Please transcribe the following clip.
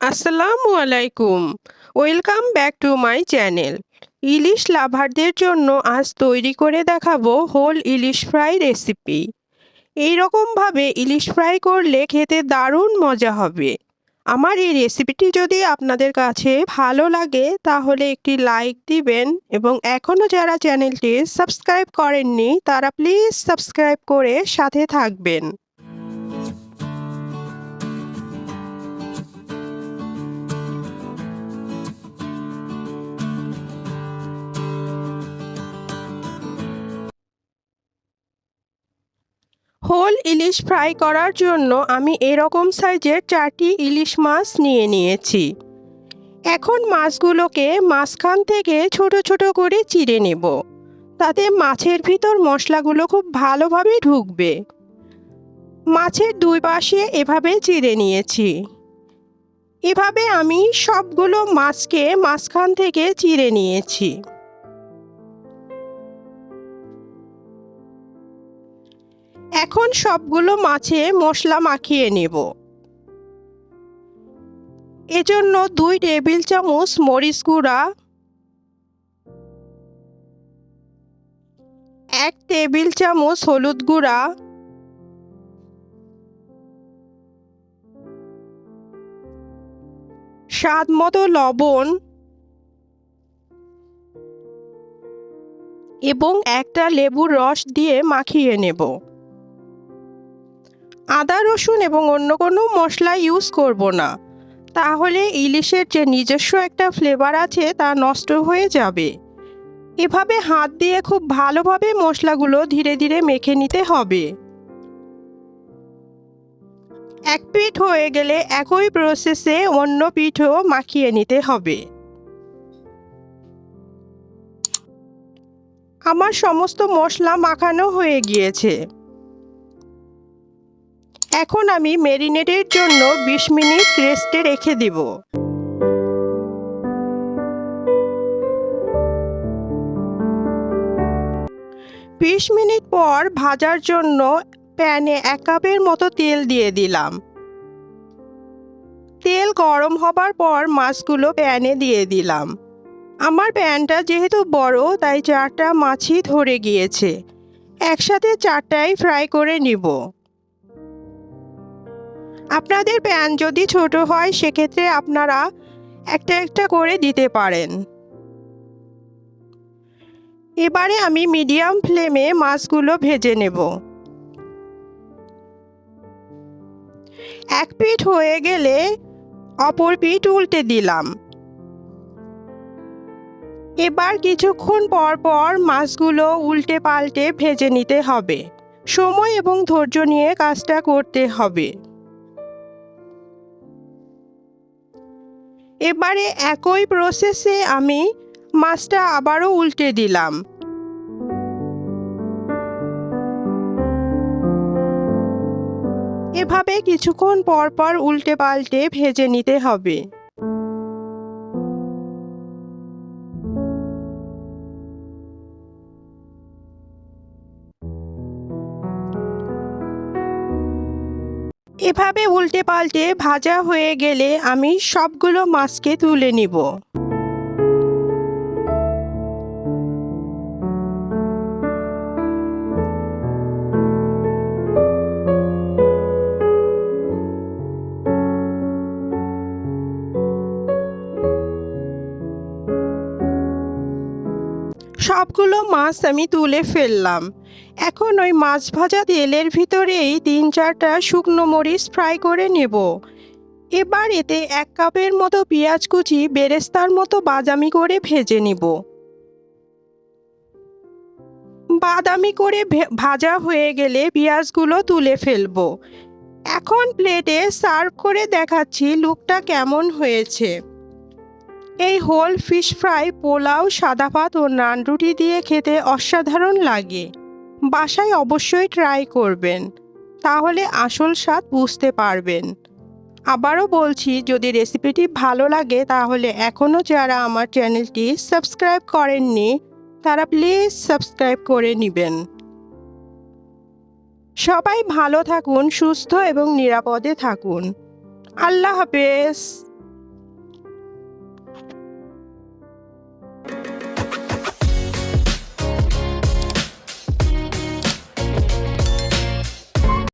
আসসালামু আলাইকুম। Welcome back to my channel. ইলিশ লাভারদের জন্য আজ তৈরি করে দেখাবো হোল ইলিশ ফ্রাই রেসিপি। এই রকমভাবে ইলিশ ফ্রাই করলে খেতে দারুণ মজা হবে। আমার এই রেসিপিটি যদি আপনাদের কাছে ভালো লাগে তাহলে একটি লাইক দিবেন এবং এখনও যারা চ্যানেলটি সাবস্ক্রাইব করেননি তারা প্লিজ সাবস্ক্রাইব করে সাথে থাকবেন। হোল ইলিশ ফ্রাই করার জন্য আমি এরকম সাইজের 4টি ইলিশ মাছ নিয়ে নিয়েছি। এখন মাছগুলোকে মাঝখান থেকে ছোট ছোট করে চিড়ে নেব, তাতে মাছের ভিতর মশলাগুলো খুব ভালোভাবে ঢুকবে। মাছের দুই পাশে এভাবে চিড়ে নিয়েছি। এভাবে আমি সবগুলো মাছকে মাঝখান থেকে চিড়ে নিয়েছি। এখন সবগুলো মাছে মশলা মাখিয়ে নেব। এজন্য 2 টেবিল চামচ মরিচ গুঁড়া, 1 টেবিল চামচ হলুদ গুঁড়া, স্বাদ মতো লবণ এবং একটা লেবুর রস দিয়ে মাখিয়ে নেব। আদা রসুন এবং অন্য কোনো মশলা ইউজ করব না, তাহলে ইলিশের যে নিজস্ব একটা ফ্লেভার আছে তা নষ্ট হয়ে যাবে। এভাবে হাত দিয়ে খুব ভালোভাবে মশলাগুলো ধীরে ধীরে মেখে নিতে হবে। এক পিঠ হয়ে গেলে একই প্রসেসে অন্য পিঠও মাখিয়ে নিতে হবে। আমার সমস্ত মশলা মাখানো হয়ে গিয়েছে। এখন আমি ম্যারিনেটের জন্য 20 মিনিট রেস্টে রেখে দেব। 20 মিনিট পর ভাজার জন্য প্যানে 1 কাপের মতো তেল দিয়ে দিলাম। তেল গরম হবার পর মাছগুলো প্যানে দিয়ে দিলাম। আমার প্যানটা যেহেতু বড় তাই 4টা মাছই ধরে গিয়েছে। একসাথে 4টাই ফ্রাই করে নিব। আপনাদের প্যান যদি ছোট হয় সেক্ষেত্রে আপনারা একটা একটা করে দিতে পারেন। এবারে আমি মিডিয়াম ফ্লেমে মাছগুলো ভেজে নেব। এক পিঠ হয়ে গেলে অপর পিঠ উল্টে দিলাম। এবার কিছুক্ষণ পর পর মাছগুলো উল্টে পাল্টে ভেজে নিতে হবে। সময় এবং ধৈর্য নিয়ে কাজটা করতে হবে। এবারে একই প্রসেসে আমি মাছটা আবারও উল্টে দিলাম। এভাবে কিছুক্ষণ পর পর উল্টে পাল্টে ভেজে নিতে হবে। এভাবে উল্টে পাল্টে ভাজা হয়ে গেলে আমি সবগুলো মাছকে তুলে নিব। সবগুলো মাছ আমি তুলে ফেললাম। এখন ওই মাছ ভাজা তেলের ভিতরেই 3-4টা শুকনো মরিচ ফ্রাই করে নেব। এবার এতে 1 কাপের মতো পেঁয়াজ কুচি বেরেস্তার মতো বাদামি করে ভেজে নিব। বাদামি করে ভাজা হয়ে গেলে পেঁয়াজগুলো তুলে ফেলবো। এখন প্লেটে সার্ভ করে দেখাচ্ছি লুকটা কেমন হয়েছে। এই হোল ফিশ ফ্রাই পোলাও, সাদা ভাত ও নান রুটি দিয়ে খেতে অসাধারণ লাগে। বাসায় অবশ্যই ট্রাই করবেন, তাহলে আসল স্বাদ বুঝতে পারবেন। আবারও বলছি, যদি রেসিপিটি ভালো লাগে তাহলে এখনও যারা আমার চ্যানেলটি সাবস্ক্রাইব করেননি তারা প্লিজ সাবস্ক্রাইব করে নেবেন। সবাই ভালো থাকুন, সুস্থ এবং নিরাপদে থাকুন। আল্লাহ হাফেজ।